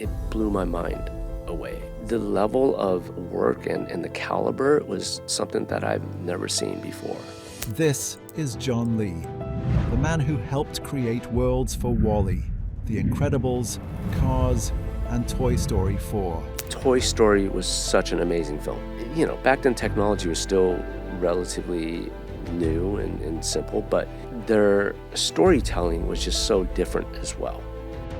it blew my mind away. The level of work and the caliber was something that I've never seen before. This is John Lee, the man who helped create worlds for WALL-E, The Incredibles, Cars, and Toy Story 4. Toy Story was such an amazing film. You know, back then technology was still relatively new and simple, but their storytelling was just so different as well.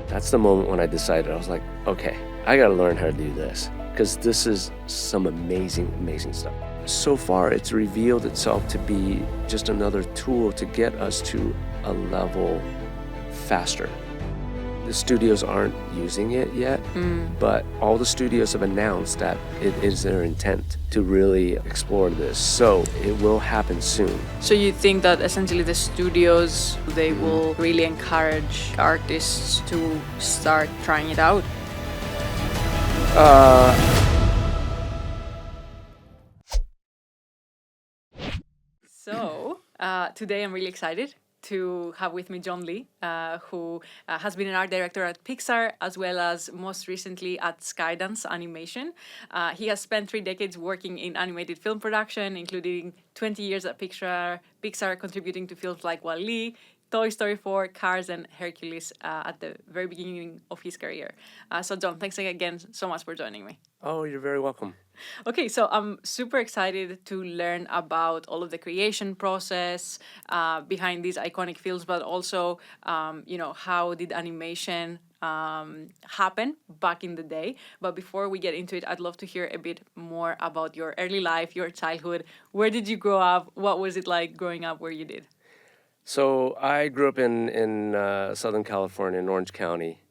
That's the moment when I decided, I was like, okay, I gotta learn how to do this, because this is some amazing, amazing stuff. So far, it's revealed itself to be just another tool to get us to a level faster. The studios aren't using it yet, but all the studios have announced that it is their intent to really explore this. So it will happen soon. So you think that essentially the studios, they will really encourage artists to start trying it out? So today I'm really excited to have with me John Lee, who has been an art director at Pixar as well as most recently at Skydance Animation. He has spent 3 decades working in animated film production, including 20 years at Pixar contributing to films like WALL-E, Toy Story 4, Cars, and Hercules at the very beginning of his career. So John, thanks again so much for joining me. Oh, you're very welcome. Okay, so I'm super excited to learn about all of the creation process behind these iconic films, but also, how did animation happen back in the day. But before we get into it, I'd love to hear a bit more about your early life, your childhood. Where did you grow up? What was it like growing up where you did? So I grew up in Southern California, in Orange County.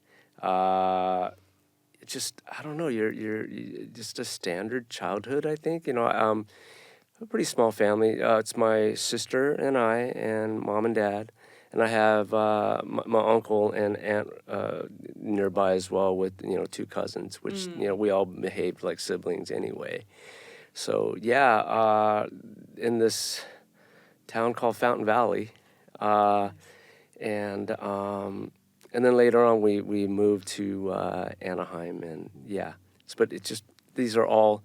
Just I don't know. You're just a standard childhood, I think. A pretty small family. It's my sister and I, and mom and dad, and I have my uncle and aunt nearby as well with 2 cousins, which we all behaved like siblings anyway. So yeah, in this town called Fountain Valley, and then later on, we moved to Anaheim, and yeah. But it's just these are all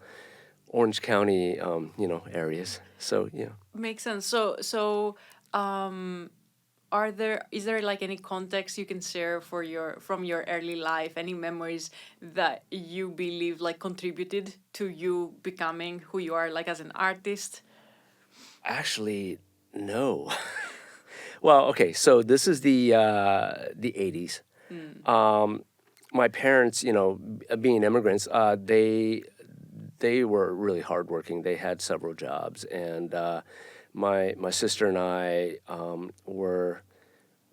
Orange County, areas. So yeah. Makes sense. So, is there like any context you can share from your early life? Any memories that you believe like contributed to you becoming who you are, like as an artist? Actually, no. Well, okay. So this is the 80s. My parents, being immigrants, they were really hardworking. They had several jobs, and my sister and I were,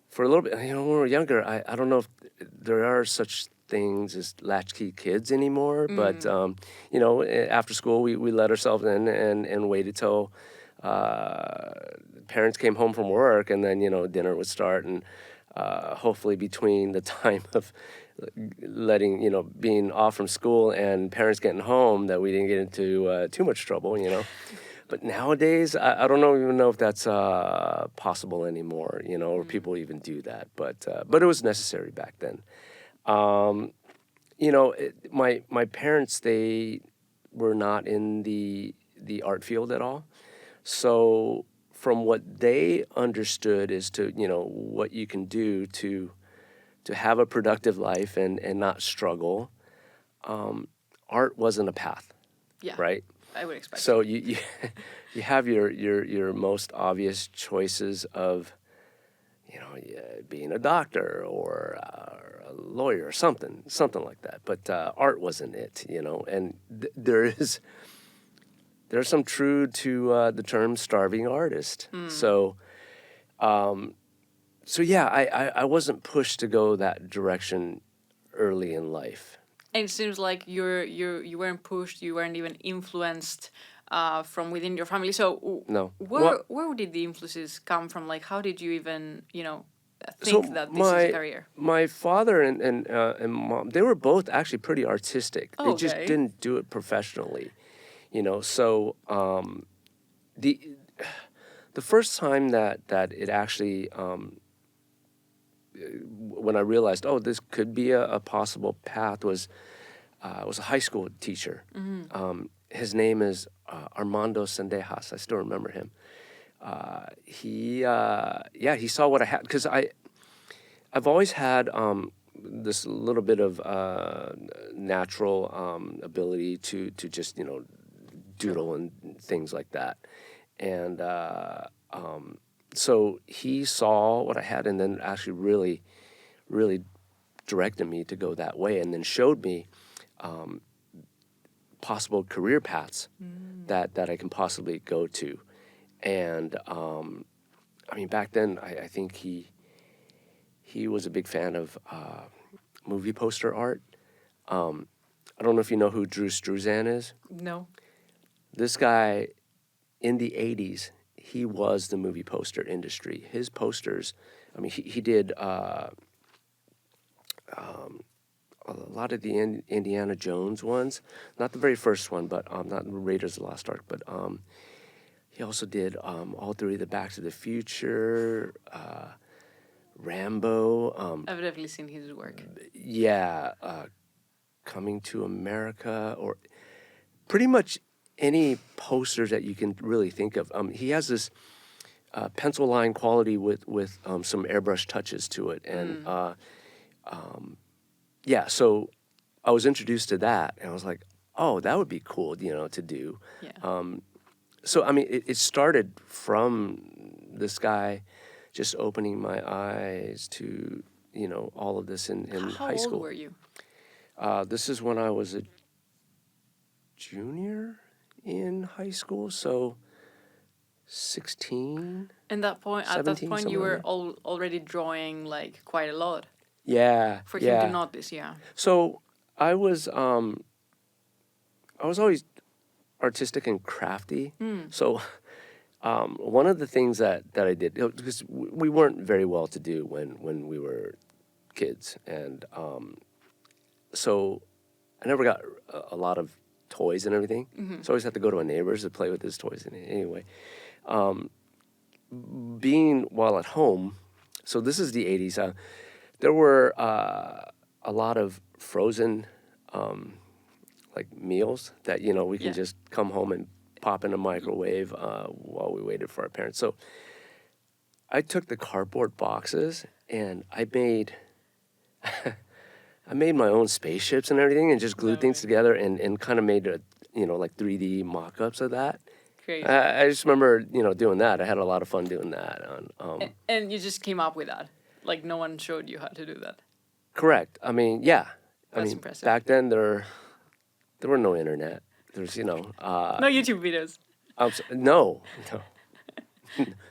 for a little bit, when we were younger. I don't know if there are such things as latchkey kids anymore, but after school we let ourselves in and waited till parents came home from work, and then dinner would start, and hopefully between the time of being off from school and parents getting home, that we didn't get into too much trouble. But nowadays, I don't even know if that's possible anymore, or people even do that. But it was necessary back then. My parents, they were not in the art field at all. So from what they understood as to, what you can do to have a productive life and not struggle, art wasn't a path. Yeah. Right? I would expect. So you have your most obvious choices of, being a doctor or a lawyer or something like that. But art wasn't it, and there's some truth to the term starving artist. So yeah, I wasn't pushed to go that direction early in life. And it seems like you weren't pushed, you weren't even influenced from within your family. So No. Where did the influences come from? Like, how did you even think that this is a career? My father and mom, they were both actually pretty artistic. They just Okay. didn't do it professionally. So the first time that it actually when I realized, oh, this could be a possible path, was a high school teacher. His name is Armando Sendejas. I still remember him. He saw what I had, because I've always had this little bit of natural ability to just doodle and things like that, and so he saw what I had, and then actually really directed me to go that way, and then showed me possible career paths that I can possibly go to. And I mean, back then, I think he was a big fan of movie poster art. I don't know if you know who Drew Struzan is. No. This guy, in the 80s, he was the movie poster industry. His posters, I mean, he did a lot of the Indiana Jones ones. Not the very first one, but not Raiders of the Lost Ark, but he also did all three of the Back to the Future, Rambo. I've definitely seen his work. Yeah, Coming to America, or pretty much any posters that you can really think of. He has this pencil line quality with some airbrush touches to it, and yeah. So I was introduced to that, and I was like, oh, that would be cool, to do. Yeah. So I mean, it started from this guy just opening my eyes to all of this in high school. How old were you? This is when I was a junior in high school, so 16. And at that 17, point, you were somewhere already drawing like quite a lot. Yeah. For him to notice, yeah. So I was always artistic and crafty. So one of the things that I did, because we weren't very well to do when we were kids, and so I never got a lot of toys and everything. So I always had to go to my neighbors to play with his toys. And anyway, being while at home, so this is the 80s, there were a lot of frozen like meals that we can just come home and pop in a microwave while we waited for our parents. So I took the cardboard boxes and I made my own spaceships and everything, and just glued things together and kind of made like 3D mock-ups of that. Crazy. I just remember doing that. I had a lot of fun doing that. And you just came up with that. Like no one showed you how to do that. Correct. I mean, yeah. That's impressive. Back then there were no internet. There's no YouTube videos.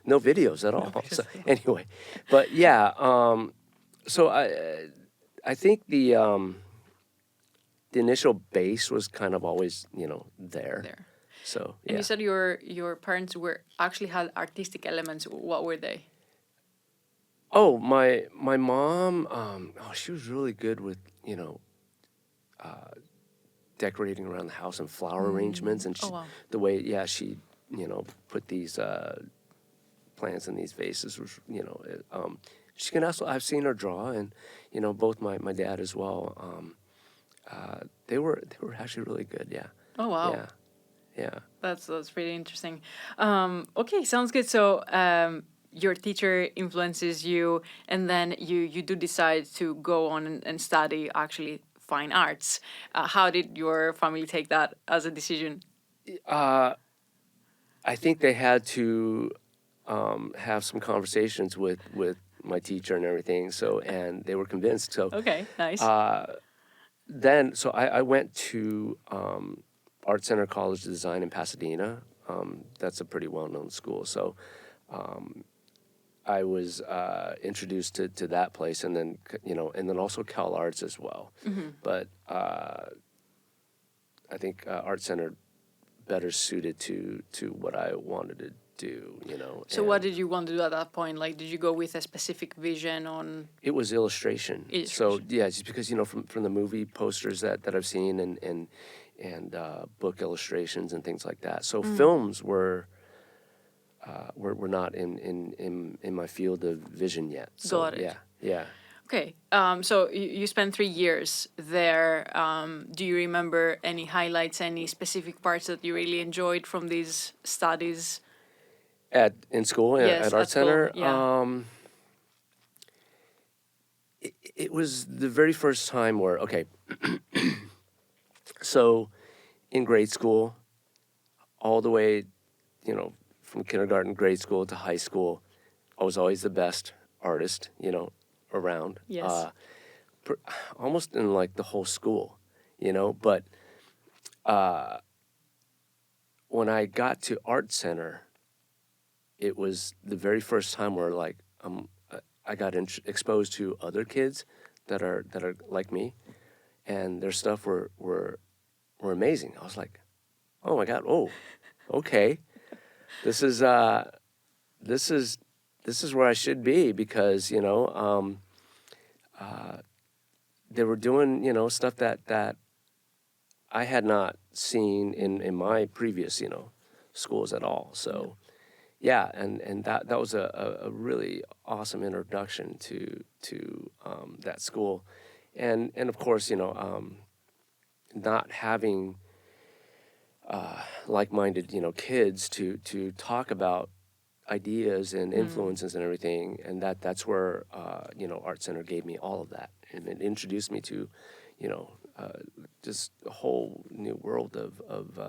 No videos at all. So, anyway, but yeah. So I think the initial base was kind of always there. So yeah. And you said your parents actually had artistic elements. What were they? Oh, my mom. She was really good with decorating around the house and flower arrangements, and the way she put these plants in these vases was she can also, I've seen her draw, and both my dad as well. They were actually really good. Yeah. Oh wow. Yeah. That's pretty interesting. Okay, sounds good. So your teacher influences you, and then you do decide to go on and study actually fine arts. How did your family take that as a decision? I think they had to have some conversations with my teacher and everything. So, and they were convinced. So okay, nice. Then, so I went to Art Center College of Design in Pasadena. That's a pretty well-known school. So I was introduced to that place, and then and then also Cal Arts as well. But I think Art Center better suited to what I wanted to do. So what did you want to do at that point? Like, did you go with a specific vision on? It was illustration. So yeah, just because from the movie posters that I've seen and book illustrations and things like that. So films were not in my field of vision yet. So, got it. Yeah. Okay. So you spent 3 years there. Do you remember any highlights, any specific parts that you really enjoyed from these studies? In school, Yes, at Art at school. Center, Yeah. it was the very first time where, okay, so in grade school, all the way, from kindergarten, grade school to high school, I was always the best artist, around. Yes. pr- Almost in like the whole school, But when I got to Art Center, it was the very first time where like I got exposed to other kids that are like me, and their stuff were amazing. I was like, oh my god, oh, okay, this is this is this is where I should be because they were doing stuff that I had not seen in my previous schools at all. So yeah, and that was a really awesome introduction to that school, and of course not having like-minded kids to talk about ideas and influences and everything, and that's where Art Center gave me all of that, and it introduced me to just a whole new world of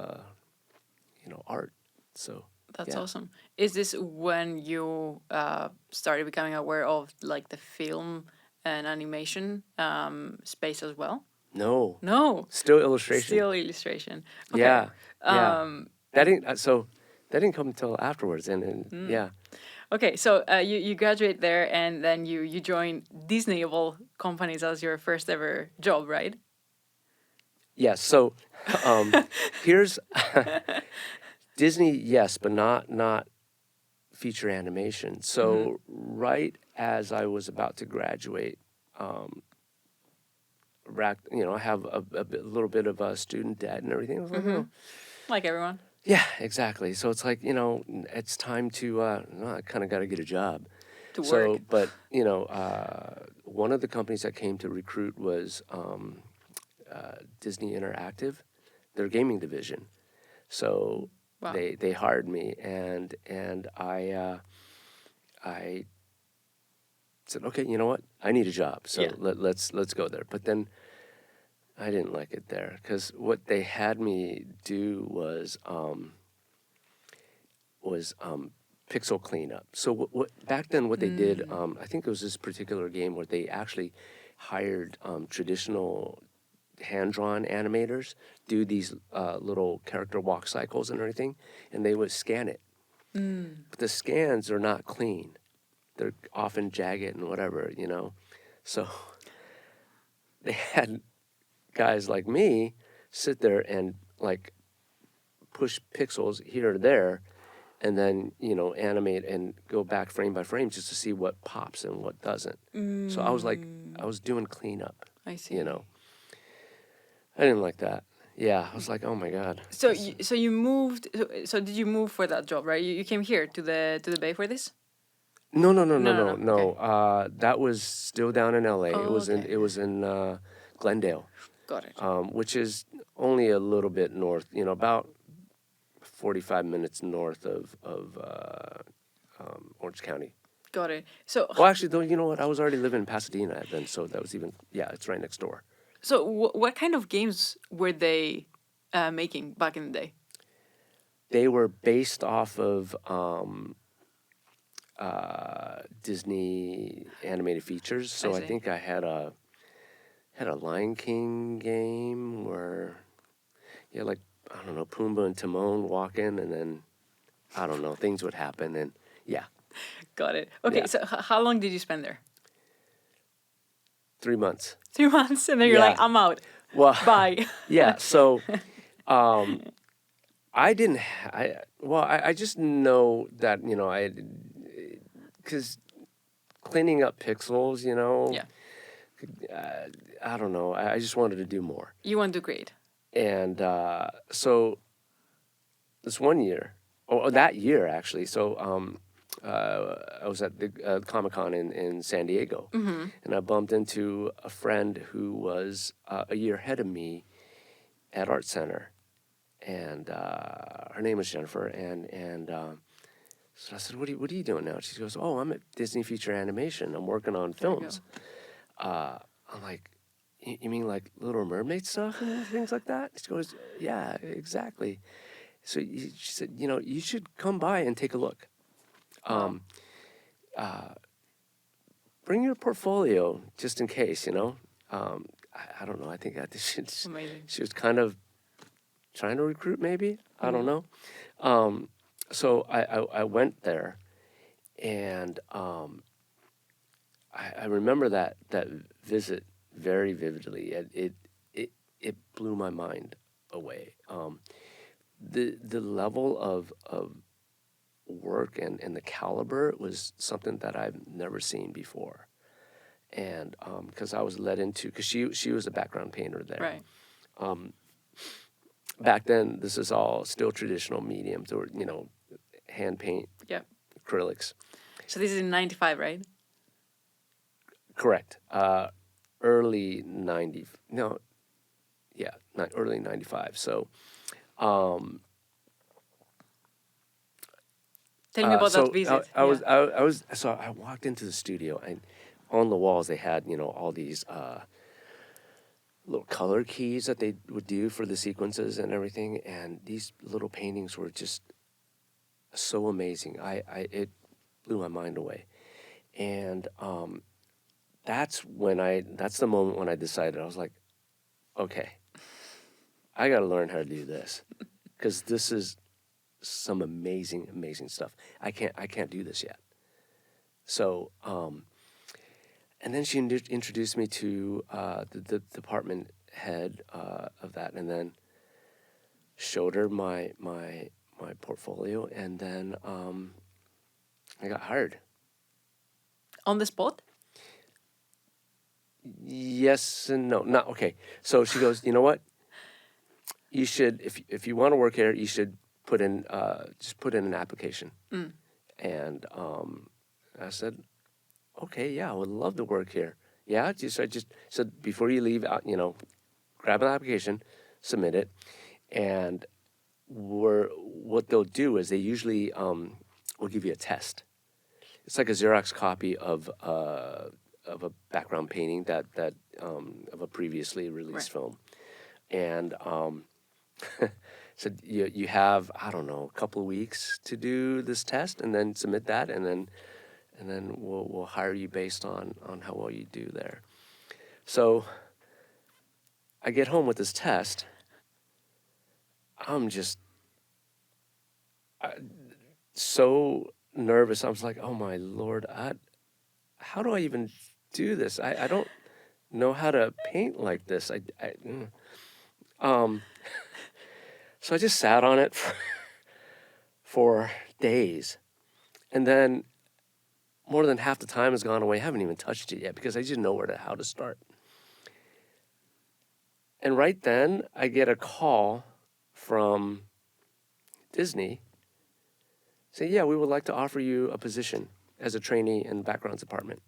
art. So That's yeah. awesome. Is this when you started becoming aware of like the film and animation space as well? No, No, still illustration. still illustration. Okay. Yeah, yeah. That didn't come until afterwards, and yeah. Okay, so you graduate there and then you join Disney of all companies as your first ever job, right? Yes. So here's Disney, yes, but not feature animation. So right as I was about to graduate, I have a little bit of a student debt and everything. I was like, oh, Like everyone. yeah, exactly. So it's like it's time to I kind of got to get a job. To So, work. but one of the companies that came to recruit was Disney Interactive, their gaming division. So Wow. they hired me, and I said, okay, you know what? I need a job, so Yeah. let's go there. But then I didn't like it there because what they had me do was pixel cleanup. So what back then what they did, I think it was this particular game where they actually hired traditional hand-drawn animators do these little character walk cycles and everything, and they would scan it. But the scans are not clean. They're often jagged and whatever. So they had guys like me sit there and like push pixels here or there, and then animate and go back frame by frame just to see what pops and what doesn't. So I was doing cleanup. I see. I didn't like that. Yeah, I was like, oh my god. So you moved. So did you move for that job, right? You came here to the Bay for this. No. Okay. That was still down in L.A. Oh, okay. It was in Glendale, Got it. which is only a little bit north. About 45 minutes north of Orange County. Got it. So Well, actually, though, you know what? I was already living in Pasadena then, so that was even it's right next door. so what kind of games were they making back in the day? They were based off of Disney animated features. So I I see. think I had a Lion King game where like I don't know, Pumbaa and Timon walk in, and then I don't know, things would happen, and yeah, Got it. Okay. Yeah. So how long did you spend there? 3 months. 2 months, and then you're Yeah. like, I'm out. Well, Bye. yeah. So, I didn't. I just know that because cleaning up pixels, Yeah. I don't know. I just wanted to do more, You want to create. and so this one year, that year actually. So I was at the Comic-Con in San Diego, and I bumped into a friend who was a year ahead of me at Art Center, and her name was Jennifer, and so I said, what are you doing now? She goes, oh, I'm at Disney Feature Animation. I'm working on There you films. I'm like, you mean like Little Mermaid stuff and things like that? She goes, yeah, exactly. So she said, you should come by and take a look. Wow. Bring your portfolio just in case, I don't know. I think Amazing. she was kind of trying to recruit, maybe. I don't know. So I went there, and I remember that visit very vividly. It blew my mind away. The level of work and the caliber was something that I've never seen before. And because I was led into, because she was a background painter there. Right. Back then, this is all still traditional mediums, or hand paint, Yeah. acrylics. So this is in 95, right? Correct. Early 90, no, yeah, early 95. So, Tell me about that so visit. I walked into the studio, and on the walls they had all these little color keys that they would do for the sequences and everything, and these little paintings were just so amazing. It blew my mind away, and that's the moment when I decided. I was like, okay, I got to learn how to do this, because this is some amazing stuff. I can't do this yet. So and then she introduced me to the department head of that, and then showed her my portfolio, and then I got hired. On the spot? Yes and no. Not okay. So she goes, you know what? You should, if you want to work here, you should put in just put in an application. And I said, okay, yeah, I would love to work here. Yeah, I just said, before you leave, grab an application, submit it, and what they'll do is they usually will give you a test. It's like a Xerox copy of a background painting that of a previously released film, and so you have, I don't know, a couple of weeks to do this test, and then submit that, and then we'll hire you based on how well you do there. So I get home with this test. I'm just so nervous. I was like, oh my Lord, how do I even do this? I don't know how to paint like this. So I just sat on it for days, and then more than half the time has gone away. I haven't even touched it yet because I didn't know how to start. And right then, I get a call from Disney saying, yeah, we would like to offer you a position as a trainee in the backgrounds department.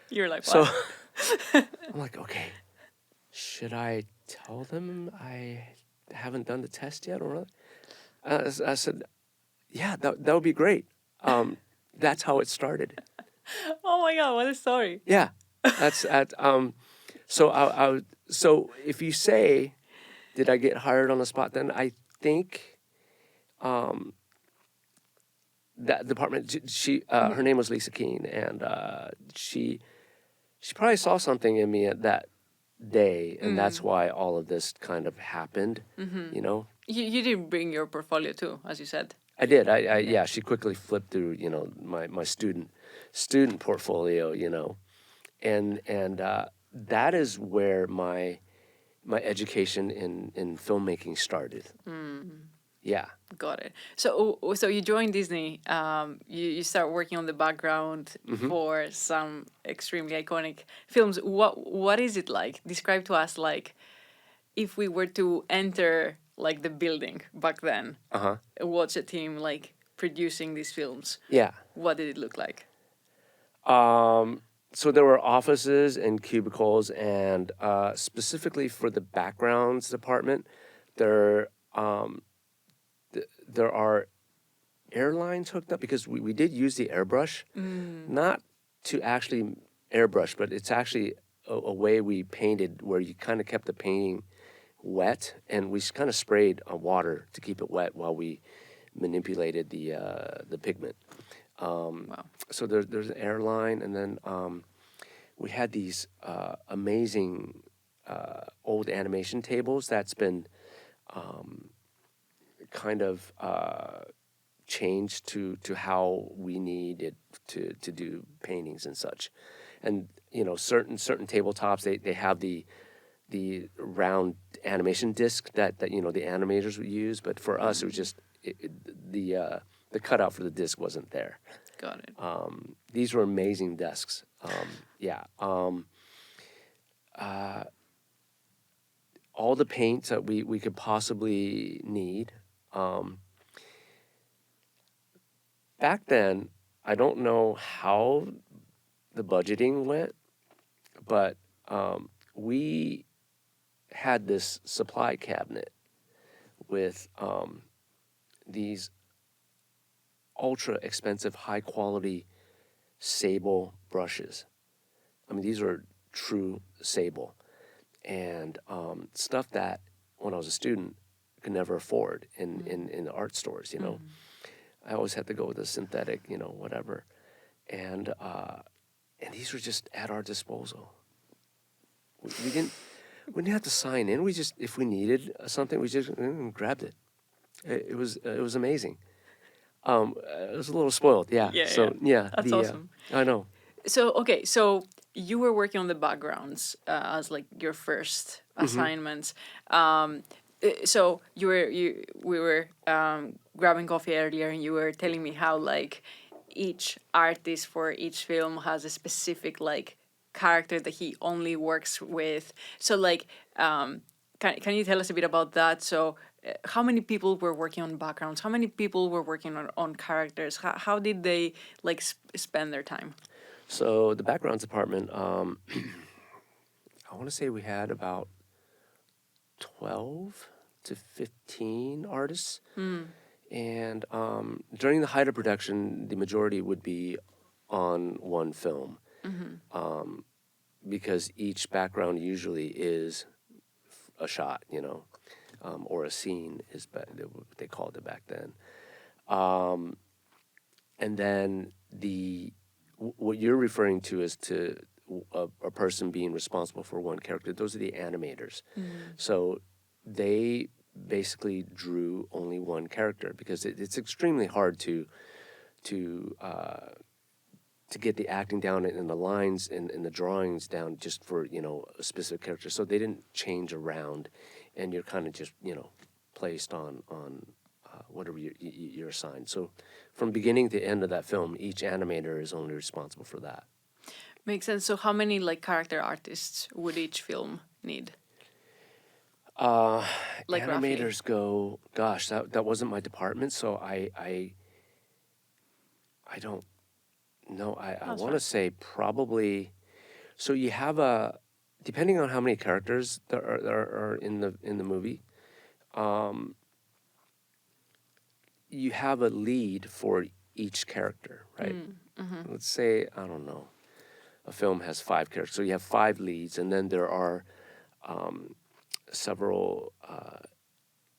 You're like, so what? I'm like, okay, should I tell them I haven't done the test yet? Or I said, yeah, that would be great. That's how it started. Oh my God, what a story. Yeah, that's at. So if you say, did I get hired on the spot? Then I think that department. Her name was Lisa Keene, and she probably saw something in me at that day, and that's why all of this kind of happened. You did bring your portfolio too, as you said. I did. Yeah. She quickly flipped through, my student portfolio, and that is where my education in filmmaking started. Yeah. Got it. So you joined Disney. You start working on the background for some extremely iconic films. What is it like? Describe to us, like, if we were to enter like the building back then. What's a team like producing these films? Yeah. What did it look like? So there were offices and cubicles, and specifically for the backgrounds department, there there are airlines hooked up because we did use the airbrush, not to actually airbrush, but it's actually a way we painted where you kind of kept the painting wet, and we kind of sprayed water to keep it wet while we manipulated the pigment. Wow. So there's an airline, and then we had these amazing old animation tables that's been kind of changed to how we need it to do paintings and such. And certain tabletops they have the round animation disc that the animators would use, but for us it was just the cutout for the disc wasn't there. Got it. These were amazing desks. All the paints that we could possibly need. Back then, I don't know how the budgeting went, but we had this supply cabinet with these ultra expensive, high quality sable brushes. I mean, these are true sable, and stuff that when I was a student could never afford in the art stores. I always had to go with a synthetic, whatever, and these were just at our disposal. We didn't have to sign in. We just, if we needed something, we just grabbed it. It was amazing. I was a little spoiled, yeah. That's awesome. I know. So you were working on the backgrounds as like your first assignments. So we were grabbing coffee earlier, and you were telling me how like each artist for each film has a specific like character that he only works with. So like, can you tell us a bit about that? So how many people were working on backgrounds? How many people were working on characters? How did they like spend their time? So the backgrounds department, I want to say we had about 12 to 15 artists. And during the height of production, the majority would be on one film. Because each background usually is a shot, or a scene is they called it back then. And then what you're referring to is to a person being responsible for one character. Those are the animators. So they basically drew only one character because it's extremely hard to get the acting down and the lines and the drawings down just for a specific character. So they didn't change around, and you're kind of just placed on whatever you're assigned. So from beginning to end of that film, each animator is only responsible for that. Makes sense. So how many like character artists would each film need? Like animators go. Gosh, that wasn't my department, so I don't know. I want to say probably. So you have depending on how many characters there are in the movie, you have a lead for each character, right? Let's say, I don't know, a film has 5 characters, so you have 5 leads, and then there are several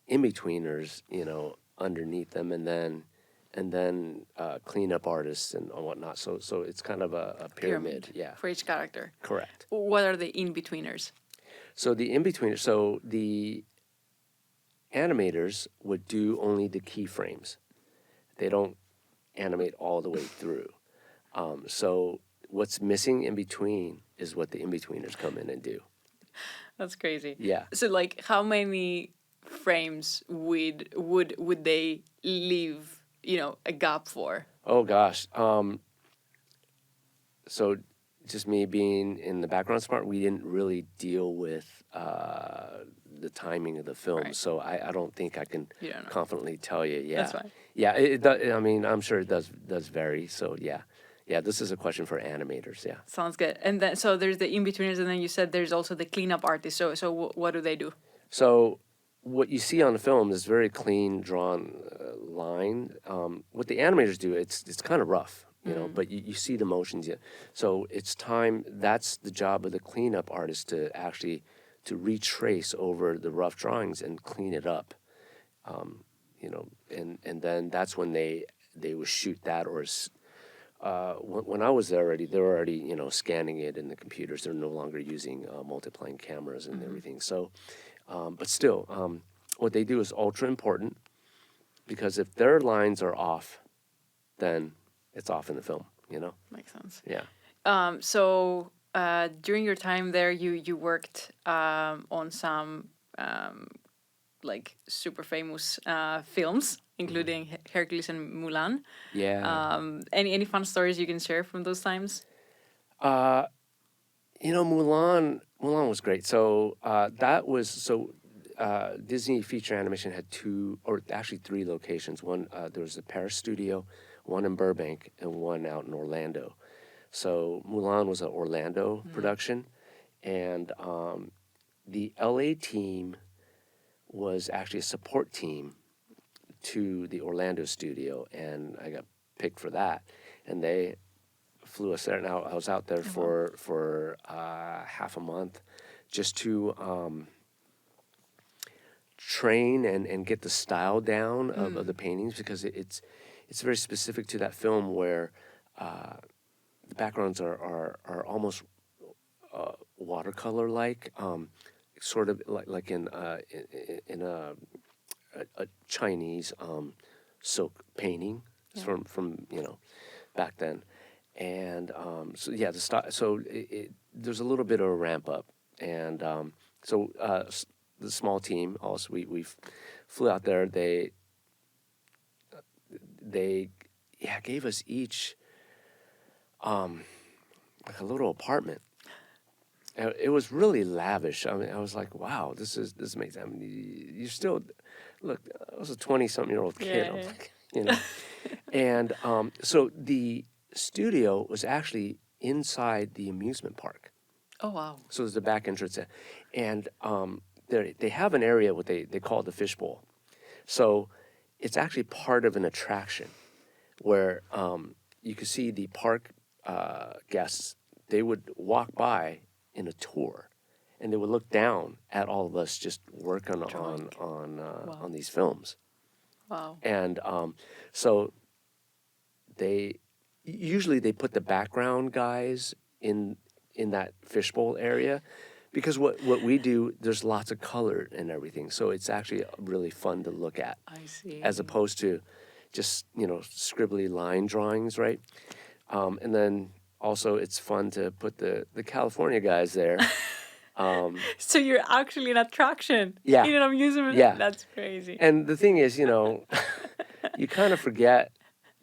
in-betweeners, underneath them, and then cleanup artists and whatnot. So it's kind of a pyramid, yeah. For each character. Correct. What are the in-betweeners? So the in-betweeners, so the animators would do only the keyframes. They don't animate all the way through. So what's missing in between is what the in-betweeners come in and do. That's crazy. Yeah. So like, how many frames would they leave, a gap for? Oh gosh. So just me being in the background part, we didn't really deal with the timing of the film. Right. So I don't think I can You don't know. confidently tell you. Yeah. That's fine. Yeah. I mean, I'm sure it does vary. So yeah. Yeah. This is a question for animators. Yeah. Sounds good. And then so there's the in-betweeners, and then you said there's also the cleanup artist. So what do they do? So what you see on the film is very clean drawn line. What the animators do, it's kind of rough, you know, but you see the motions. Yeah. So it's time. That's the job of the cleanup artist to actually to retrace over the rough drawings and clean it up. You know, and then that's when they would shoot that or. When I was there already, they were already, you know, scanning it in the computers. They're no longer using multiplying cameras and everything. So, but still, what they do is ultra important because if their lines are off, then it's off in the film, you know? Makes sense. Yeah. So during your time there, you worked on some like super famous films, including Hercules and Mulan. Yeah. Any fun stories you can share from those times? You know, Mulan was great. So that was Disney Feature Animation had two, or actually three locations. One there was a Paris studio, one in Burbank, and one out in Orlando. So Mulan was an Orlando production, and the LA team was actually a support team to the Orlando studio, and I got picked for that, and they flew us there. Now I was out there for half a month, just to train and get the style down of the paintings, because it's very specific to that film where the backgrounds are almost watercolor like, sort of like in a Chinese silk painting from you know back then, and so yeah, the style. So there's a little bit of a ramp up, and the small team also we flew out there. They gave us each like a little apartment. It was really lavish. I mean, I was like, wow, this makes. I mean, you still look. I was a 20-something-year-old kid. Yeah, I was yeah. like, you know, and so the studio was actually inside the amusement park. Oh wow. So there's the back entrance, and they have an area what they call the fishbowl. So it's actually part of an attraction where you could see the park guests. They would walk by in a tour, and they would look down at all of us just working on these films. Wow. And so they usually put the background guys in that fishbowl area, because what we do, there's lots of color and everything, so it's actually really fun to look at, I see. as opposed to just, you know, scribbly line drawings, right? And then also it's fun to put the California guys there. So you're actually an attraction. Yeah. In an amusement. Yeah. That's crazy. And the thing is, you know, you kind of forget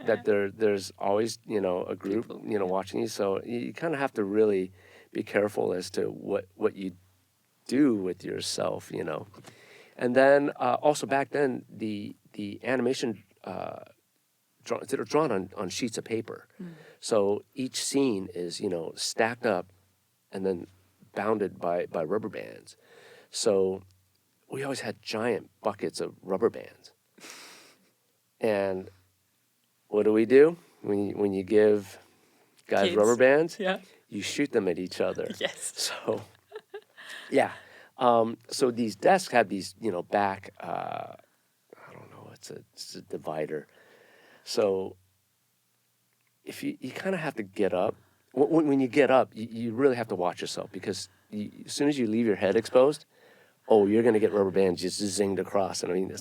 that there's always, you know, a group, People, you know, watching you. So you kind of have to really be careful as to what you do with yourself, you know. And then also back then, the animation they're drawn on sheets of paper. So each scene is, you know, stacked up and then bounded by rubber bands. So we always had giant buckets of rubber bands. And what do? When you give guys Kids. rubber bands, Yeah. you shoot them at each other. Yes. So, yeah. So these desks have these, you know, back, I don't know, it's a divider. So if you kind of have to get up. When you get up, you really have to watch yourself, because as soon as you leave your head exposed, you're going to get rubber bands just zinged across. And I mean,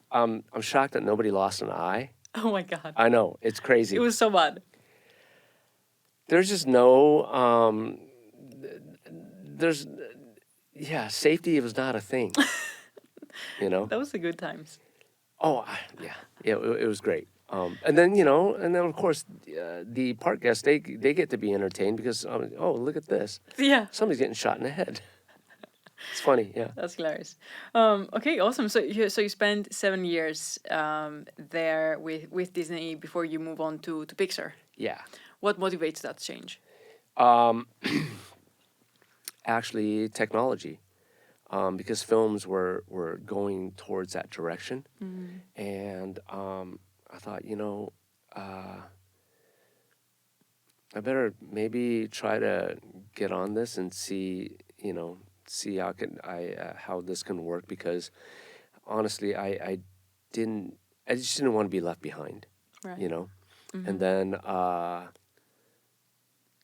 I'm shocked that nobody lost an eye. Oh my God. I know, it's crazy. It was so bad. There's just no, safety was not a thing, you know? That was the good times. Yeah, it was great. And then, you know, of course, the park guests, they get to be entertained because, look at this. Yeah. Somebody's getting shot in the head. It's funny, yeah. That's hilarious. Okay, awesome. So you spent 7 years there with Disney before you move on to Pixar. Yeah. What motivates that change? Um, Actually, technology, because films were going towards that direction, and I thought, I better maybe try to get on this and see how this can work, because honestly, didn't I just didn't want to be left behind, Right. you know. And then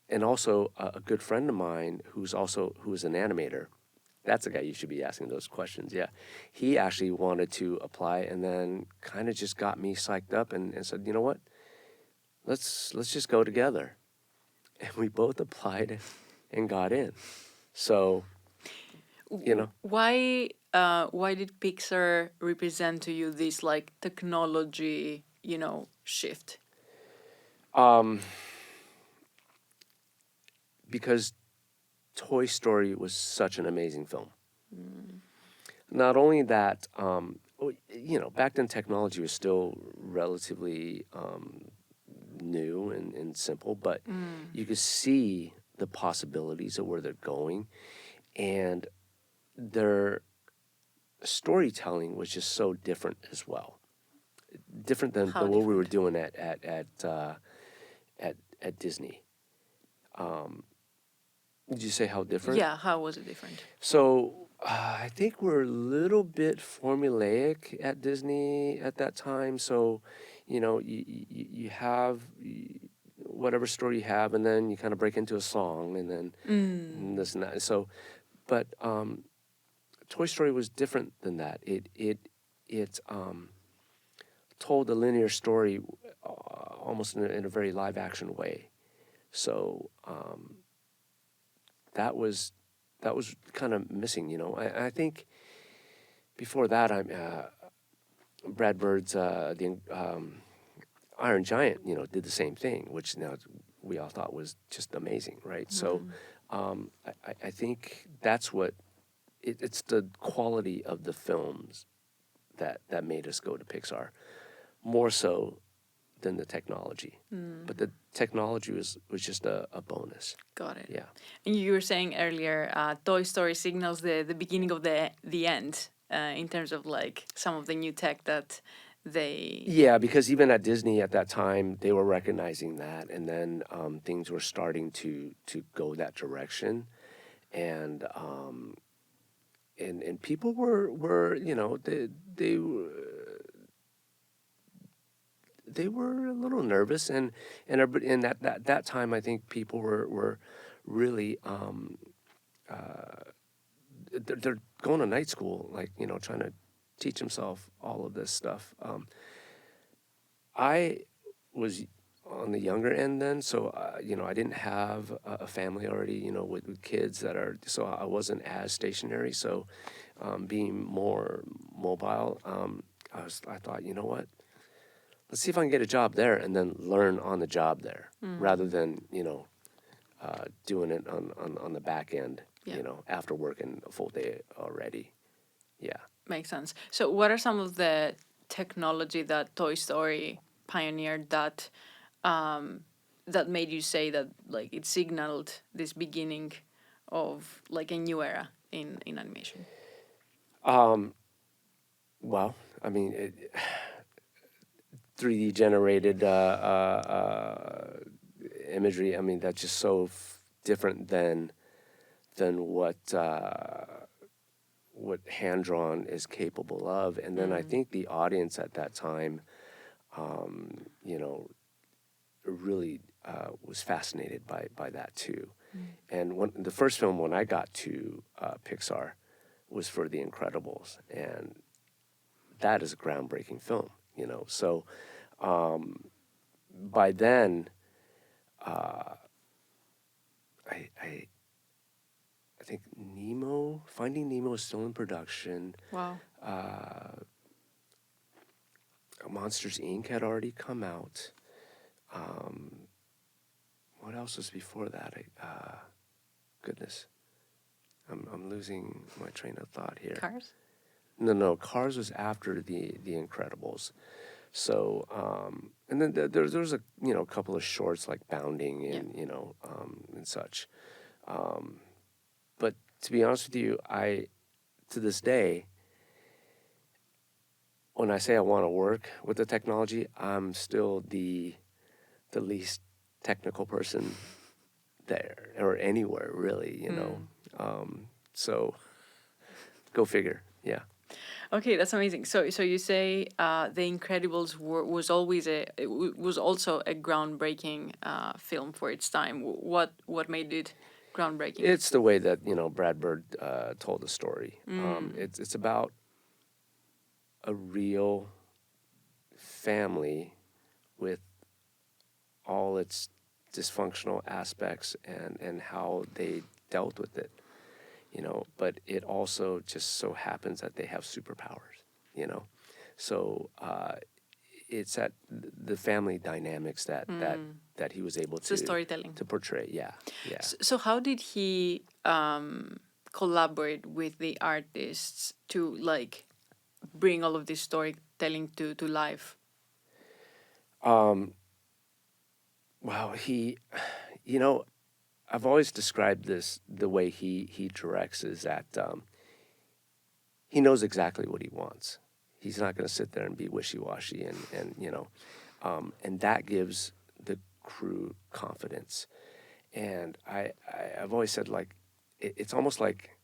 and also a good friend of mine who's an animator. That's the guy you should be asking those questions. Yeah, he actually wanted to apply, and then kind of just got me psyched up and said, you know what, let's just go together, and we both applied and got in. So Why did Pixar represent to you this like technology, shift? um, because Toy Story was such an amazing film. Not only that, back then technology was still relatively new and simple, but you could see the possibilities of where they're going, and their storytelling was just so different as well, different than How what we were different? doing at Disney. Did you say how different? Yeah, how was it different? So I think we're a little bit formulaic at Disney at that time. So, you have whatever story you have, and then you kind of break into a song, and then this and that. So, but Toy Story was different than that. It told a linear story almost in a very live action way. So that was kind of missing. I think before that, Brad Bird's the Iron Giant, did the same thing, which now we all thought was just amazing, right? So I think that's what it's the quality of the films that made us go to Pixar, more so than the technology. But the technology was just a bonus. Got it. Yeah. And you were saying earlier, Toy Story signals the beginning of the end in terms of like some of the new tech that they. Yeah, because even at Disney at that time, they were recognizing that, and then things were starting to go that direction, and and people were they were a little nervous, and at that time I think people were really they're going to night school, like trying to teach themselves all of this stuff. I was on the younger end then, so I didn't have a family already, with kids that are, so I wasn't as stationary. So being more mobile, I thought, you know what, let's see if I can get a job there and then learn on the job there, rather than doing it on the back end, Yeah. after working a full day already. Yeah. Makes sense. So, what are some of the technology that Toy Story pioneered that made you say that like it signaled this beginning of like a new era in animation? Well, I mean, 3D generated imagery. I mean, that's just so different than what hand drawn is capable of. And then I think the audience at that time, really was fascinated by that too. And the first film when I got to Pixar was for The Incredibles, and that is a groundbreaking film. So by then, I think Finding Nemo is still in production. Wow. Monsters Inc. had already come out. What else was before that? Goodness. I'm losing my train of thought here. Cars? No, Cars was after the Incredibles. So, and then there's a couple of shorts like Bounding and and such. But to be honest with you, to this day, when I say I want to work with the technology, I'm still the least technical person there or anywhere really. So go figure. Yeah. Okay, that's amazing. So you say The Incredibles was also a groundbreaking film for its time. What made it groundbreaking? It's the way that Brad Bird told the story. It's about a real family with all its dysfunctional aspects and how they dealt with it. But it also just so happens that they have superpowers. So it's that the family dynamics that he was able It's the storytelling. to portray. Yeah. So how did he collaborate with the artists to like bring all of this storytelling to life? Wow, I've always described this the way he directs is that he knows exactly what he wants. He's not going to sit there and be wishy-washy and that gives the crew confidence. And I've always said, like, it's almost like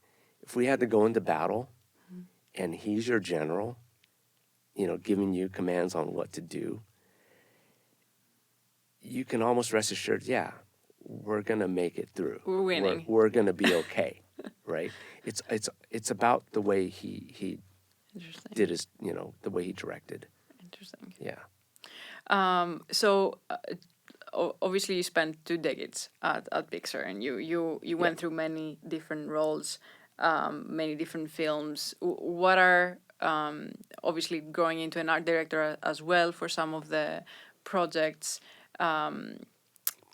if we had to go into battle and he's your general, giving you commands on what to do, you can almost rest assured, yeah, we're going to make it through. We're winning. We're going to be okay, right? It's about the way he Interesting. did his, the way he directed. Interesting. Yeah. So obviously you spent 2 decades at Pixar, and you went through many different roles, many different films. What are obviously growing into an art director as well for some of the projects?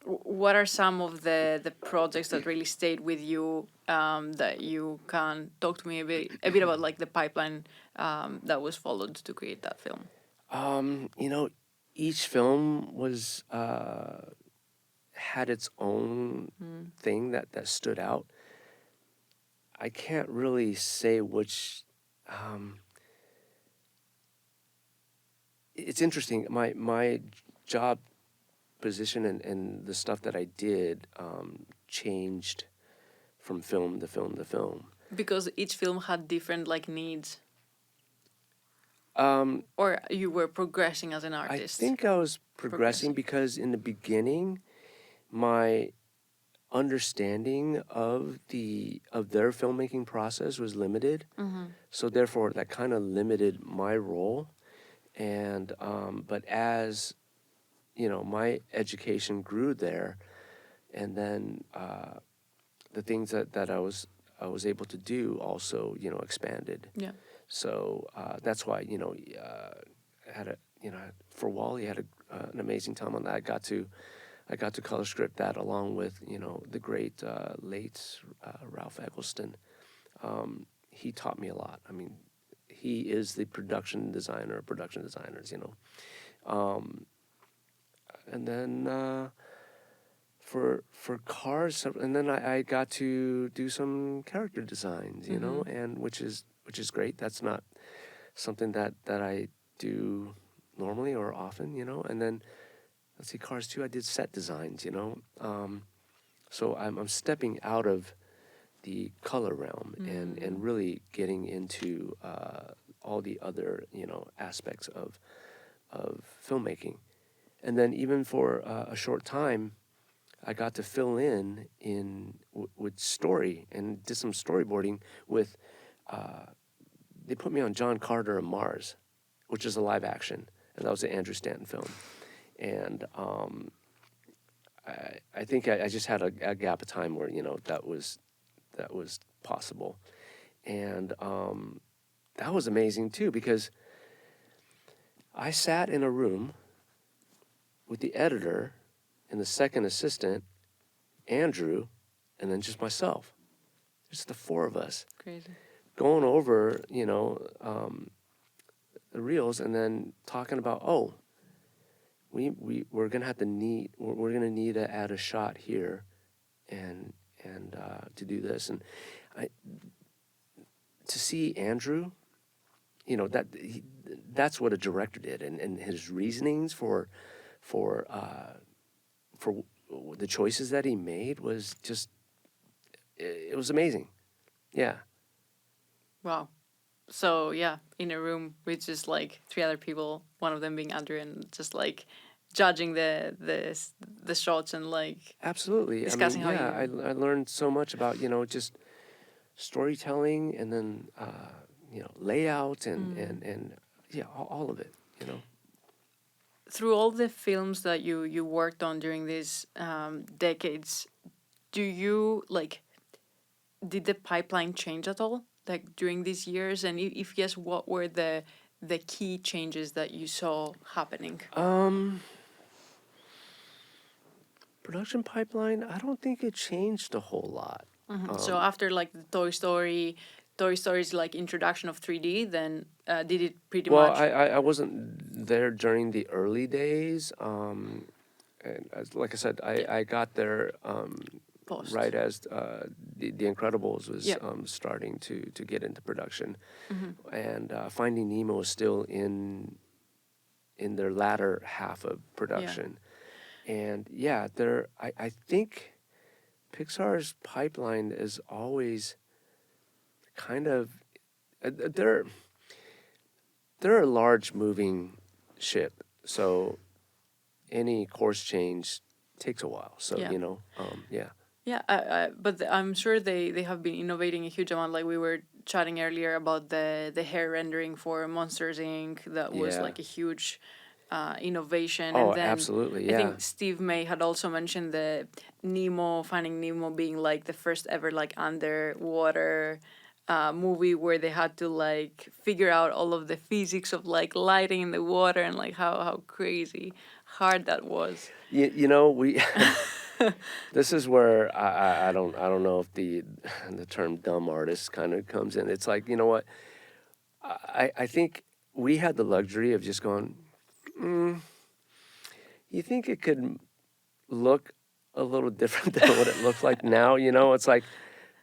What are some of the projects that really stayed with you that you can talk to me a bit about, like the pipeline that was followed to create that film? Each film was had its own thing that stood out. I can't really say which. It's interesting. My job position and the stuff that I did changed from film to film to film. Because each film had different like needs. Or you were progressing as an artist? I think I was progressing because in the beginning, my understanding of their filmmaking process was limited. So therefore, that kind of limited my role. And but as my education grew there, and then the things that I was able to do also expanded. Yeah. So that's why had a for Wall-E had an amazing time on that. I got to color script that along with the great late Ralph Eggleston. He taught me a lot. I mean, he is the production designer of production designers. And then for Cars, and then I got to do some character designs. And which is great. That's not something that I do normally or often. And then let's see, Cars 2, I did set designs. So I'm stepping out of the color realm and really getting into all the other aspects of filmmaking. And then even for a short time, I got to fill in with story and did some storyboarding with. They put me on John Carter of Mars, which is a live action, and that was an Andrew Stanton film. And I think I just had a gap of time where that was possible, and that was amazing too, because I sat in a room with the editor and the second assistant, Andrew, and then just myself. just the four of us Crazy. going over, the reels and then talking about, we're gonna have to we're gonna need to add a shot here, and to do this, and I to see Andrew, that's what a director did, and his reasonings for the choices that he made was just, it was amazing. Yeah. Wow. So yeah, in a room with just like three other people, one of them being Andrew, and just like judging the shots and like Absolutely. discussing how I you. I learned so much about, just storytelling, and then layout, and yeah, all of it. Through all the films that you worked on during these decades, do you like, did the pipeline change at all like during these years, and if yes, what were the key changes that you saw happening? Production pipeline, I don't think it changed a whole lot. So after like the Toy Story's like introduction of 3D, then did it pretty Well, much I wasn't there during the early days. And like I said, I got there post? right as the Incredibles was Yep. starting to get into production, and Finding Nemo was still in their latter half of production, and yeah, I think Pixar's pipeline is always kind of they're a large moving ship, so any course change takes a while. So Yeah. yeah. Yeah, but I'm sure they have been innovating a huge amount. Like we were chatting earlier about the hair rendering for Monsters Inc. That was Yeah. like a huge innovation. Oh, And then absolutely, I yeah. think Steve May had also mentioned the Finding Nemo being like the first ever like underwater movie where they had to like figure out all of the physics of like lighting in the water and like how crazy hard that was. We this is where I don't know if the term dumb artist kind of comes in. It's like, you know what, I think we had the luxury of just going, you think it could look a little different than what it looks like now? It's like,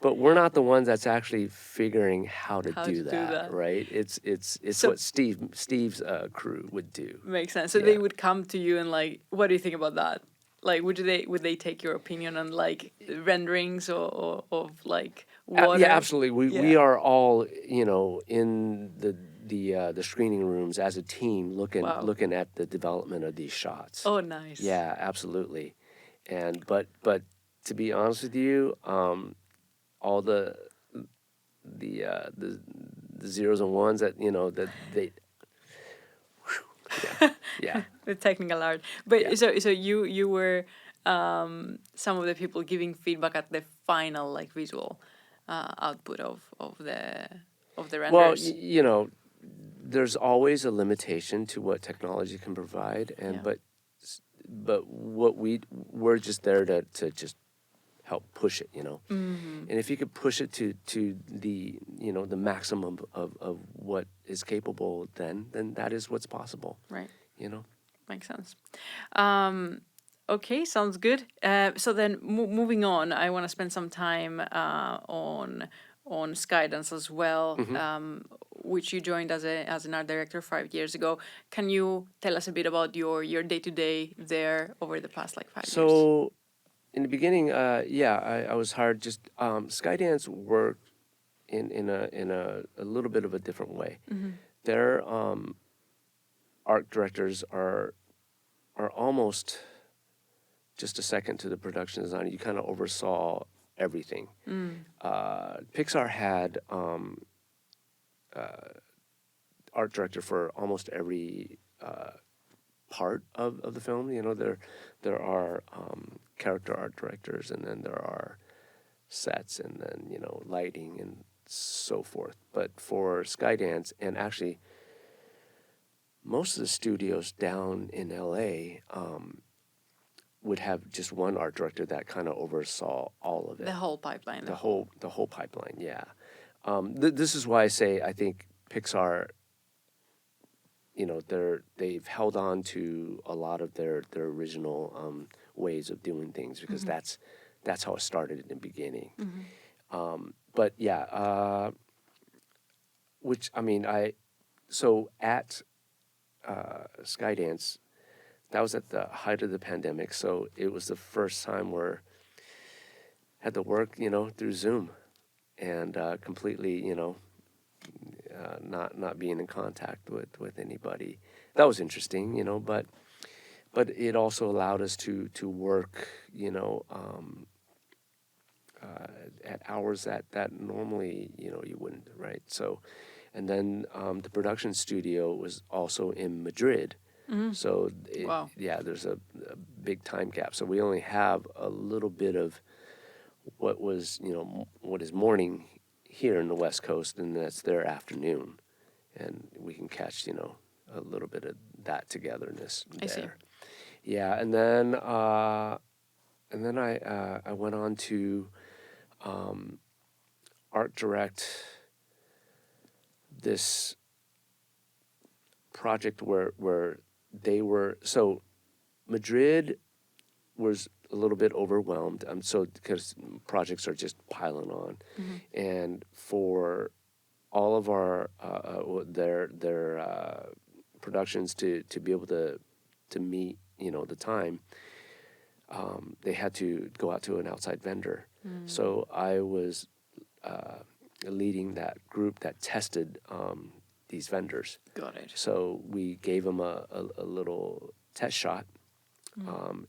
but we're not the ones that's actually figuring how to How do to do that, that. right? It's So- what Steve's crew would do. Makes sense. So Yeah. they would come to you and like, what do you think about that? Like, would they take your opinion on like renderings or of like water? Yeah, absolutely. We Yeah. are all, in the screening rooms as a team Wow. looking at the development of these shots. Oh, nice. Yeah, absolutely. And but to be honest with you, all the zeros and ones that that they yeah. The technical art. But Yeah. so you were some of the people giving feedback at the final like visual output of the Well, renders. there's always a limitation to what technology can provide, and Yeah. but what we're just there to just help push it, Mm-hmm. and if you could push it to the the maximum of what is capable, then that is what's possible, Right. you know. Makes sense. Okay, sounds good. So then, moving on, I want to spend some time on Skydance as well, which you joined as an art director 5 years ago. Can you tell us a bit about your day to day there over the past like 5 years? So in the beginning, I was hired. Just Skydance worked in a little bit of a different way. Their art directors are almost just a second to the production designer. You kind of oversaw everything. Pixar had art director for almost every part of the film. There are character art directors, and then there are sets, and then lighting and so forth. But for Skydance, and actually most of the studios down in LA, would have just one art director that kind of oversaw all of it. The whole pipeline. The whole pipeline, yeah. This is why I say I think Pixar, they've held on to a lot of their original ways of doing things, because that's how it started in the beginning. But yeah, which I mean, so at Skydance, that was at the height of the pandemic, so it was the first time where I had to work, through Zoom, and completely, not being in contact with anybody. That was interesting, but it also allowed us to work, at hours that normally, you wouldn't, right? So, and then the production studio was also in Madrid. So, Wow. there's a big time gap. So we only have a little bit of what is morning here in the West Coast, and that's their afternoon. And we can catch, a little bit of that togetherness there. I see. Yeah, and then I went on to art direct this project where they were, so Madrid was a little bit overwhelmed, so because projects are just piling on, and for all of our their productions to be able to meet the time, they had to go out to an outside vendor. So I was leading that group that tested these vendors. Got it. So we gave them a little test shot,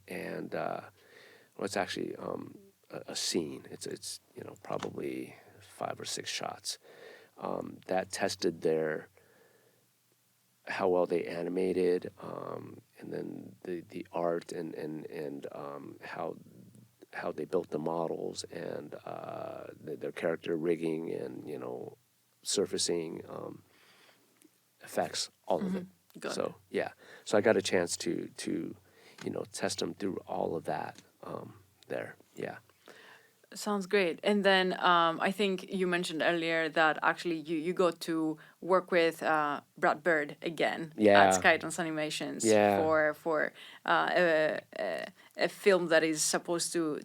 and well, it's actually a scene. It's probably 5 or 6 shots that tested how well they animated, and then the art and how they built the models, and their character rigging and surfacing effects, all of it. Got So yeah, so I got a chance to test them through all of that there. Yeah. Sounds great. And then I think you mentioned earlier that actually you got to work with Brad Bird again Yeah. at Skydance Animations Yeah. for a film that is supposed to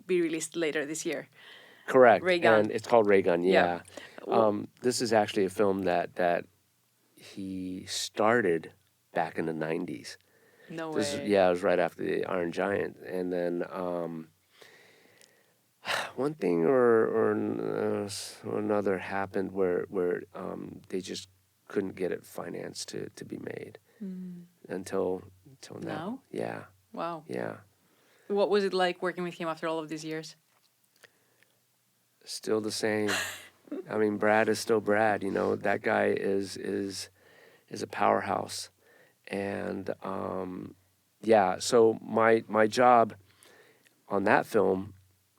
be released later this year. Correct. Ray Gun. And it's called Ray Gun, yeah. Yeah. This is actually a film that he started back in the 90s. No This way. it was right after the Iron Giant. And then one thing or another happened where they just couldn't get it financed to be made until now. Now? Yeah, Wow. yeah. What was it like working with him after all of these years? Still the same. I mean, Brad is still Brad. That guy is a powerhouse, and So my job on that film,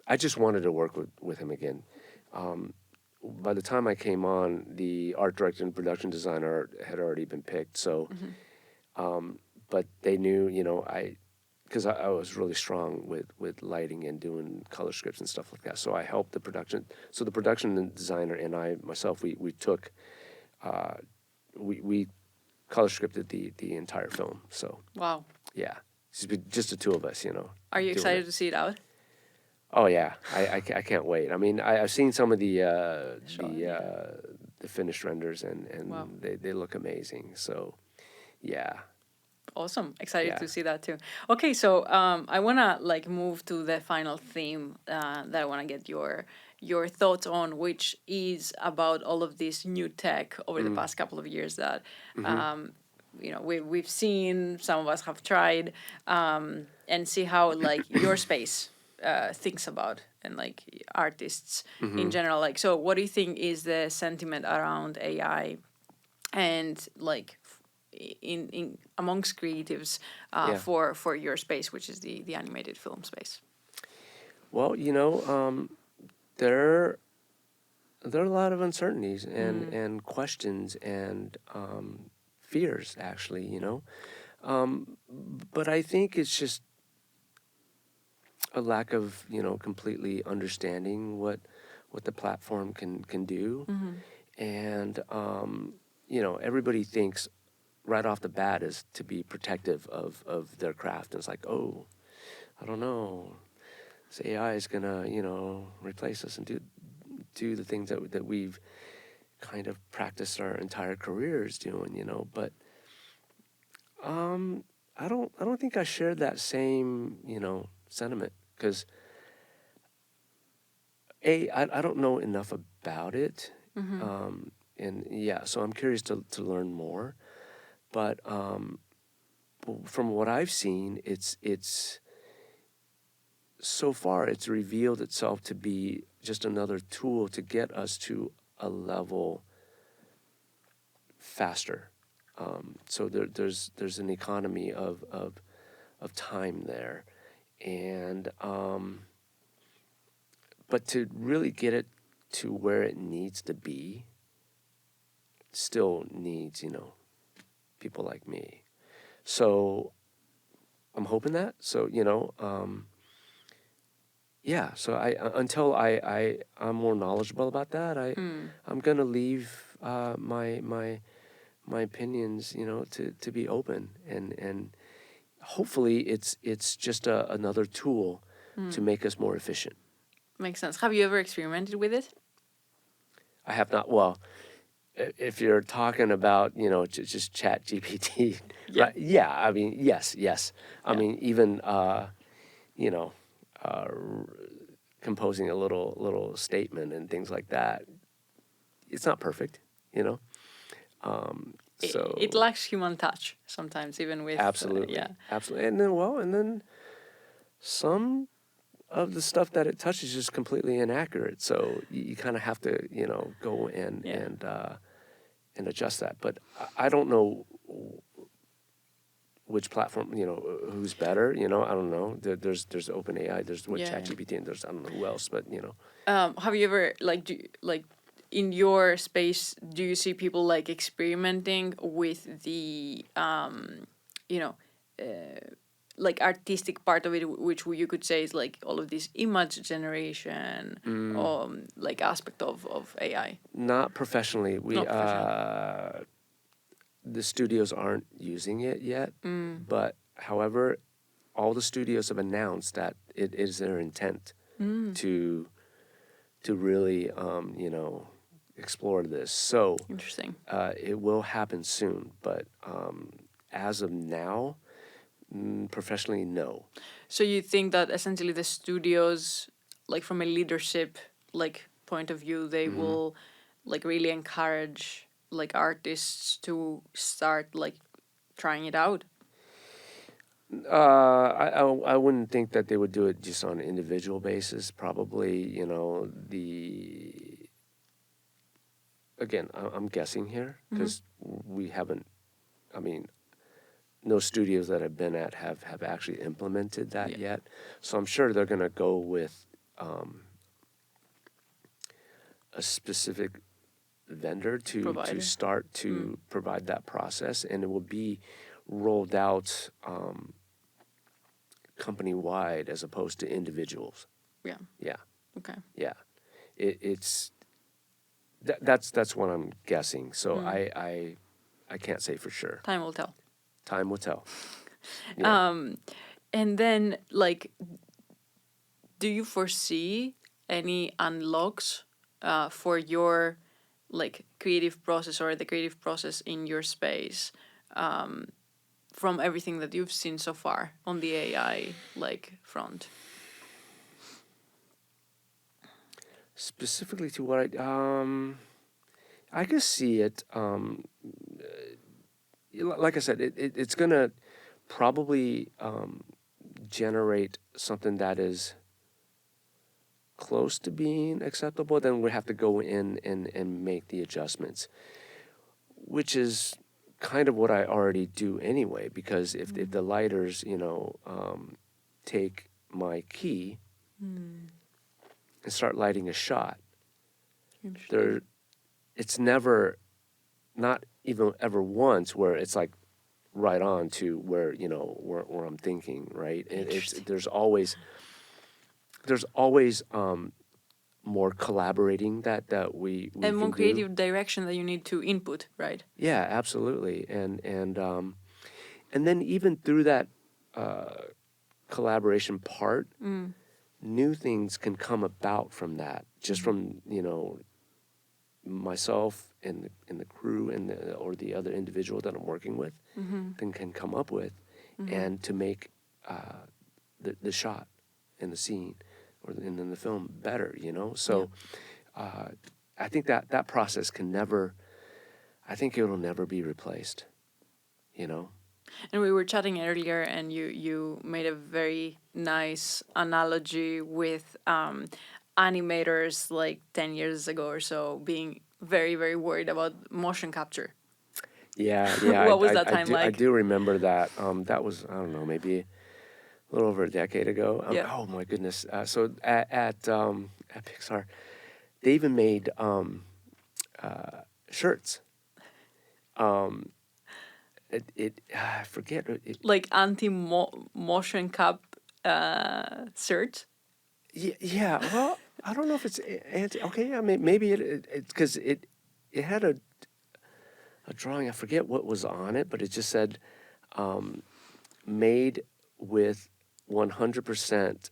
I just wanted to work with him again. By the time I came on, the art director and production designer had already been picked. So, but they knew, because I was really strong with lighting and doing color scripts and stuff like that. So I helped the production. So the production designer and I myself, we took, we color scripted the entire film. So Wow. yeah, just the two of us, Are you doing excited it. to see it out? Oh yeah, I can't wait. I mean, I've seen some of the finished renders, and Wow. they look amazing. So yeah. Awesome. Excited Yeah. to see that too. Okay, so I want to move to the final theme that I want to get your thoughts on, which is about all of this new tech over the past couple of years that we've seen, some of us have tried, and see how your space thinks about, and artists in general. So what do you think is the sentiment around AI and in amongst creatives for your space, which is the animated film space? Well, there are a lot of uncertainties and questions and fears, actually. But I think it's just a lack of, completely understanding what the platform can do. And, everybody thinks right off the bat is to be protective of their craft. And it's like, oh, I don't know. This AI is going to, replace us and do the things that we've kind of practiced our entire careers doing. But I don't think I share that same, sentiment because I don't know enough about it. And yeah, so I'm curious to learn more. But from what I've seen, it's so far it's revealed itself to be just another tool to get us to a level faster. So there's an economy of time there, and but to really get it to where it needs to be, still needs people like me. So I'm hoping that. So yeah. So until I'm more knowledgeable about that, I'm gonna leave my opinions to be open, and hopefully it's just another tool to make us more efficient. Makes sense. Have you ever experimented with it? I have not. Well, if you're talking about just Chat GPT, Yeah. right? Yeah. I mean, yes. I Yeah. mean, even you know, uh, composing a little statement and things like that. It's not perfect, So It lacks human touch sometimes, even with absolutely, yeah. absolutely, and then some of the stuff that it touches is completely inaccurate. So you kind of have to go in Yeah. and adjust that. But I don't know which platform who's better. I don't know. There's OpenAI, there's Yeah. ChatGPT, and there's I don't know who else. But Have you ever like in your space? Do you see people like experimenting with the you know, like artistic part of it, which you could say is like all of this image generation, like aspect of AI? not professionally. Not professional. The studios aren't using it yet. But however, all the studios have announced that it is their intent to really explore this. So Interesting. it will happen soon. But as of now, professionally, no. So you think that essentially the studios, like from a leadership like point of view, they will like really encourage like artists to start like trying it out? I wouldn't think that they would do it just on an individual basis. Probably, again, I'm guessing here because we haven't. I mean, no studios that I've been at have actually implemented that Yeah. yet. So I'm sure they're going to go with a specific vendor to Provider. start to provide that process, and it will be rolled out company wide as opposed to individuals. Yeah. Yeah, Okay. yeah. It's that's what I'm guessing. So I can't say for sure. Time will tell. Time will tell. Yeah. And then like, do you foresee any unlocks for your like creative process or the creative process in your space from everything that you've seen so far on the AI like front? Specifically to what I can see it. Like I said, it's gonna probably generate something that is close to being acceptable. Then we have to go in and make the adjustments, which is kind of what I already do anyway. Because if the lighters, take my key and start lighting a shot, Interesting. it's never, not even ever once where it's like right on to where where I'm thinking, right. It's Interesting. there's always there's always more collaborating that we And more can do. creative direction that you need to input, right? Yeah, absolutely. And then even through that collaboration part, new things can come about from that, just from myself and the crew and or the other individual that I'm working with, then can come up with, and to make the shot and the scene and then the film better. So I think that process can never. I think it'll never be replaced. And we were chatting earlier, and you made a very nice analogy with animators like 10 years ago or so being very, very worried about motion capture. Yeah. What was that time I like? do remember that. That was, I don't know, maybe a little over a decade ago. Yeah. Oh my goodness. So at Pixar, they even made shirts. I forget. Like motion cap search. Yeah. Well, I don't know if it's anti. Okay. I mean, maybe it's because it had a drawing. I forget what was on it, but it just said made with 100%.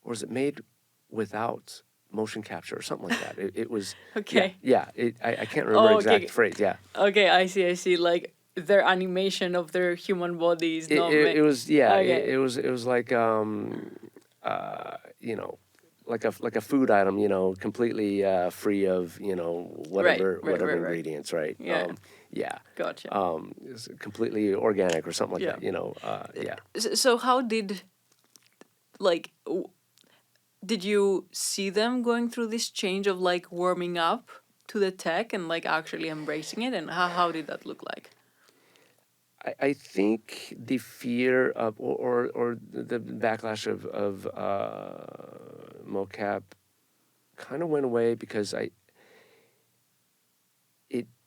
Or is it made without motion capture or something like that? It was. Okay. Yeah. I can't remember Oh, exact okay. phrase. Yeah. Okay, I see. Like their animation of their human bodies. It was. Yeah. Okay. It was like like a food item, completely free of whatever Right. ingredients, right? Yeah. Yeah. Gotcha. It's completely organic or something like Yeah. that. Yeah. So how did, like, did you see them going through this change of like warming up to the tech and like actually embracing it, and how did that look like? I think the fear of or the backlash of mocap kind of went away because it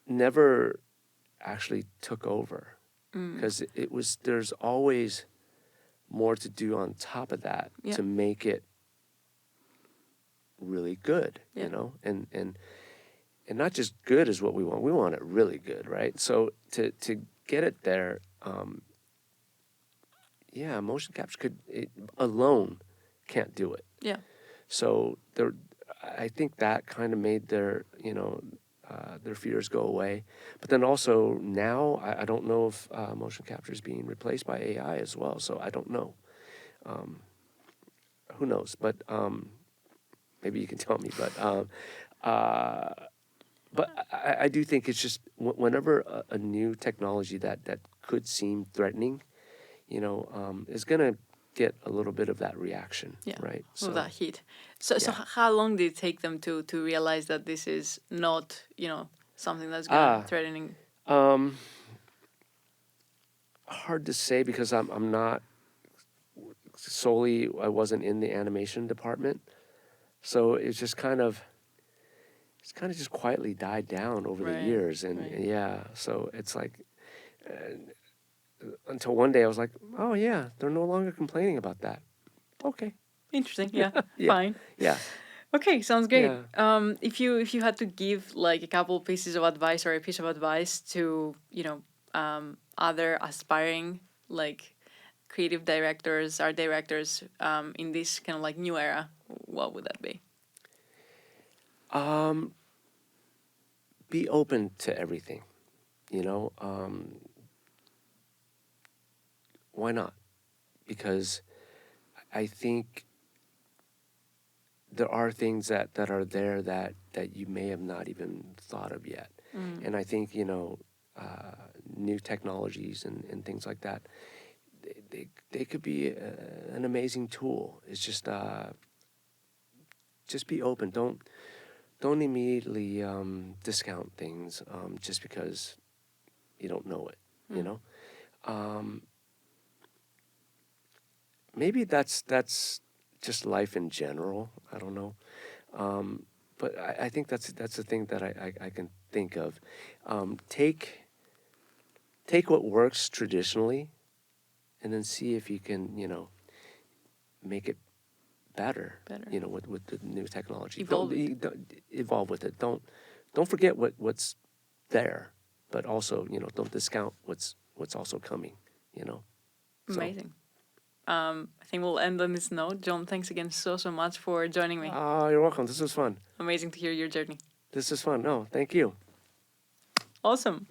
never actually took over, because there's always more to do on top of that Yeah. to make it really good, Yeah. and not just good is what we want it really good, right? So to get it there, motion capture alone can't do it. Yeah. So I think that kind of made their fears go away. But then also now I don't know if motion capture is being replaced by AI as well. So I don't know. Who knows? But maybe you can tell me. But I do think it's just whenever a new technology that could seem threatening, is going to get a little bit of that reaction, Yeah. right? So that heat. So Yeah. how long did it take them to realize that this is not something that's gonna threatening? Hard to say because I'm not solely. I wasn't in the animation department, so it's kind of just quietly died down over the Right, years, and right. yeah, so it's like until one day I was like, oh yeah, they're no longer complaining about that. Okay. Interesting. Yeah. Yeah. Fine. Yeah. Okay, sounds great. Yeah. If you had to give like a couple pieces of advice or a piece of advice to other aspiring like creative directors, art directors in this kind of like new era, what would that be? Be open to everything, why not? Because I think there are things that are there that you may have not even thought of yet. And I think, new technologies and things like that, they could be an amazing tool. It's just be open. Don't immediately discount things just because you don't know it, maybe that's just life in general. I don't know. But I think that's the thing that I can think of. Take what works traditionally, and then see if you can make it better. Better. You know, with the new technology. Evolve Don't evolve with it. Don't forget what's there, but also, you know, don't discount what's also coming. You know. So, Amazing. I think we'll end on this note. John, thanks again so much for joining me. you're welcome. This was fun. Amazing to hear your journey. This is fun. No, thank you. Awesome.